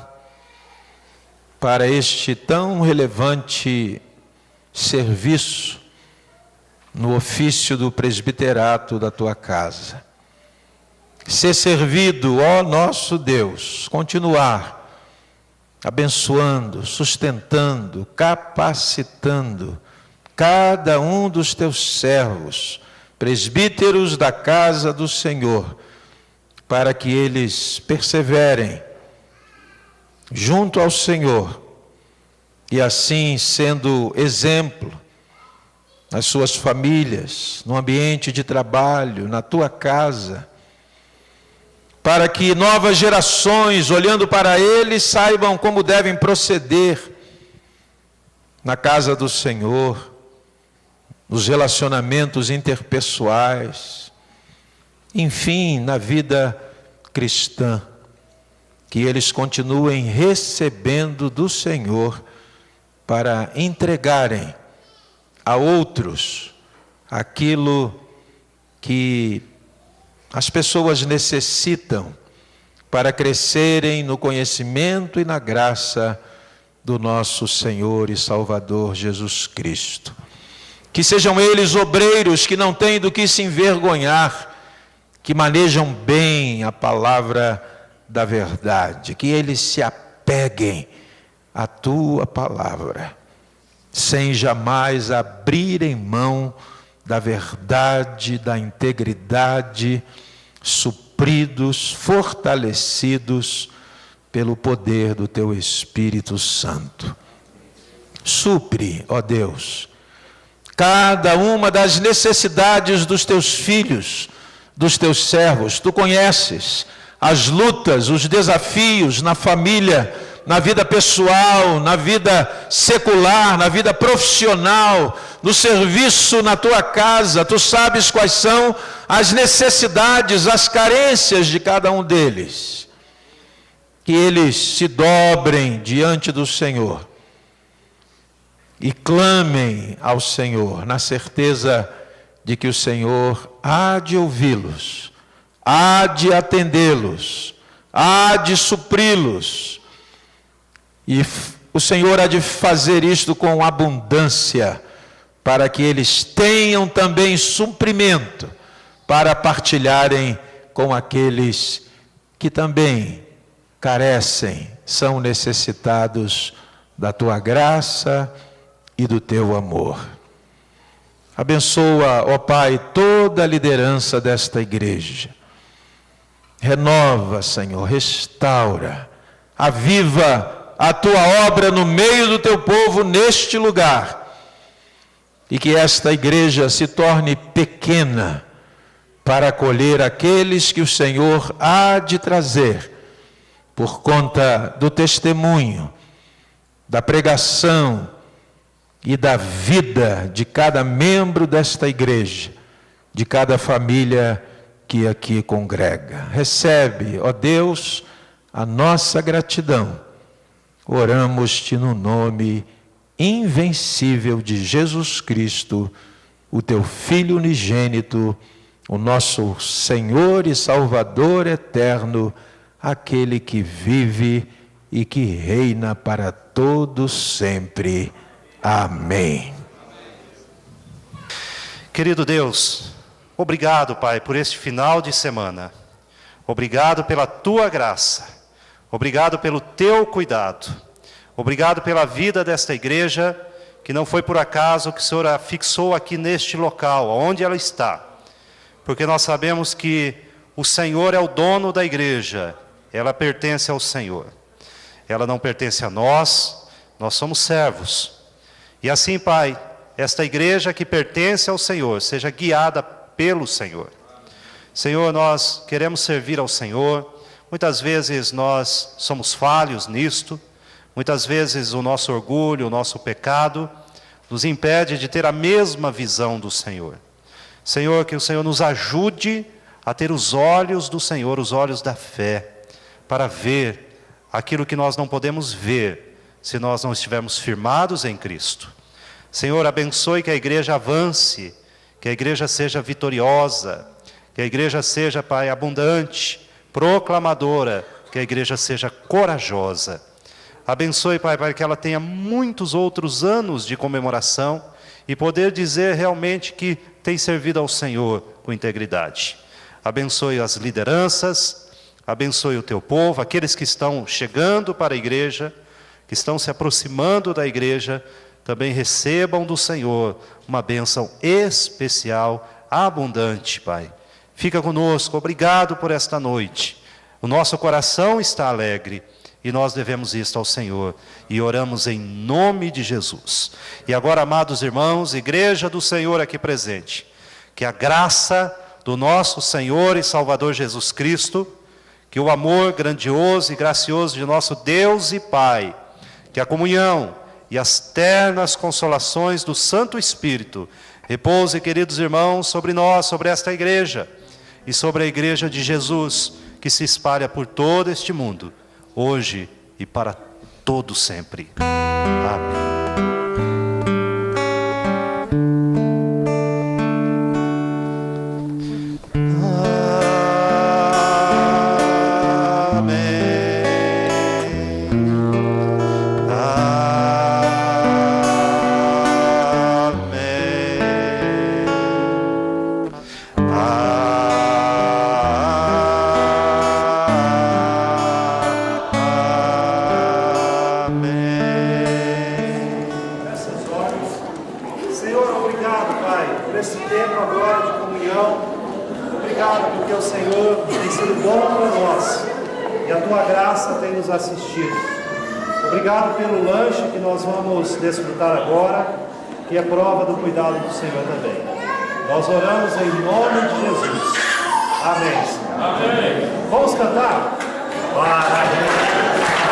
para este tão relevante serviço no ofício do presbiterato da tua casa. Ser servido, ó nosso Deus, continuar abençoando, sustentando, capacitando cada um dos teus servos, presbíteros da casa do Senhor, para que eles perseverem junto ao Senhor e assim sendo exemplo nas suas famílias, no ambiente de trabalho, na tua casa, para que novas gerações, olhando para eles, saibam como devem proceder na casa do Senhor, nos relacionamentos interpessoais, enfim, na vida cristã, que eles continuem recebendo do Senhor para entregarem a outros aquilo que as pessoas necessitam para crescerem no conhecimento e na graça do nosso Senhor e Salvador Jesus Cristo. Que sejam eles obreiros que não têm do que se envergonhar, que manejam bem a palavra da verdade, que eles se apeguem à tua palavra, sem jamais abrirem mão da verdade, da integridade, supridos, fortalecidos pelo poder do teu Espírito Santo. Supre, ó Deus, cada uma das necessidades dos teus filhos, dos teus servos. Tu conheces as lutas, os desafios na família, na vida pessoal, na vida secular, na vida profissional, no serviço na tua casa. Tu sabes quais são as necessidades, as carências de cada um deles. Que eles se dobrem diante do Senhor e clamem ao Senhor, na certeza de que o Senhor há de ouvi-los, há de atendê-los, há de supri-los. E o Senhor há de fazer isto com abundância, para que eles tenham também suprimento para partilharem com aqueles que também carecem, são necessitados da tua graça e do teu amor. Abençoa, ó Pai, toda a liderança desta igreja. Renova, Senhor, restaura, aviva a tua obra no meio do teu povo neste lugar, e que esta igreja se torne pequena para acolher aqueles que o Senhor há de trazer por conta do testemunho, da pregação e da vida de cada membro desta igreja, de cada família que aqui congrega. Recebe, ó Deus, a nossa gratidão. Oramos-te no nome invencível de Jesus Cristo, o teu Filho unigênito, o nosso Senhor e Salvador eterno, aquele que vive e que reina para todos sempre. Amém. Querido Deus, obrigado, Pai, por este final de semana. Obrigado pela tua graça. Obrigado pelo teu cuidado. Obrigado pela vida desta igreja, que não foi por acaso que o Senhor a fixou aqui neste local, onde ela está. Porque nós sabemos que o Senhor é o dono da igreja, ela pertence ao Senhor. Ela não pertence a nós, nós somos servos. E assim, Pai, esta igreja que pertence ao Senhor, seja guiada pelo Senhor. Senhor, nós queremos servir ao Senhor. Muitas vezes nós somos falhos nisto. Muitas vezes o nosso orgulho, o nosso pecado nos impede de ter a mesma visão do Senhor. Senhor, que o Senhor nos ajude a ter os olhos do Senhor, os olhos da fé, para ver aquilo que nós não podemos ver se nós não estivermos firmados em Cristo. Senhor, abençoe que a igreja avance, que a igreja seja vitoriosa, que a igreja seja, Pai, abundante, proclamadora, que a igreja seja corajosa. Abençoe, Pai, para que ela tenha muitos outros anos de comemoração e poder dizer realmente que tem servido ao Senhor com integridade. Abençoe as lideranças, abençoe o teu povo, aqueles que estão chegando para a igreja, que estão se aproximando da igreja, também recebam do Senhor uma bênção especial, abundante, Pai. Fica conosco, obrigado por esta noite. O nosso coração está alegre e nós devemos isto ao Senhor. E oramos em nome de Jesus. E agora, amados irmãos, igreja do Senhor aqui presente, que a graça do nosso Senhor e Salvador Jesus Cristo, que o amor grandioso e gracioso de nosso Deus e Pai, que a comunhão e as ternas consolações do Santo Espírito repouse, queridos irmãos, sobre nós, sobre esta igreja e sobre a igreja de Jesus, que se espalha por todo este mundo, hoje e para todo sempre. Amém. Assistido. Obrigado pelo lanche que nós vamos desfrutar agora, que é prova do cuidado do Senhor também. Nós oramos em nome de Jesus. Amém. Amém. Vamos cantar? Maravilha.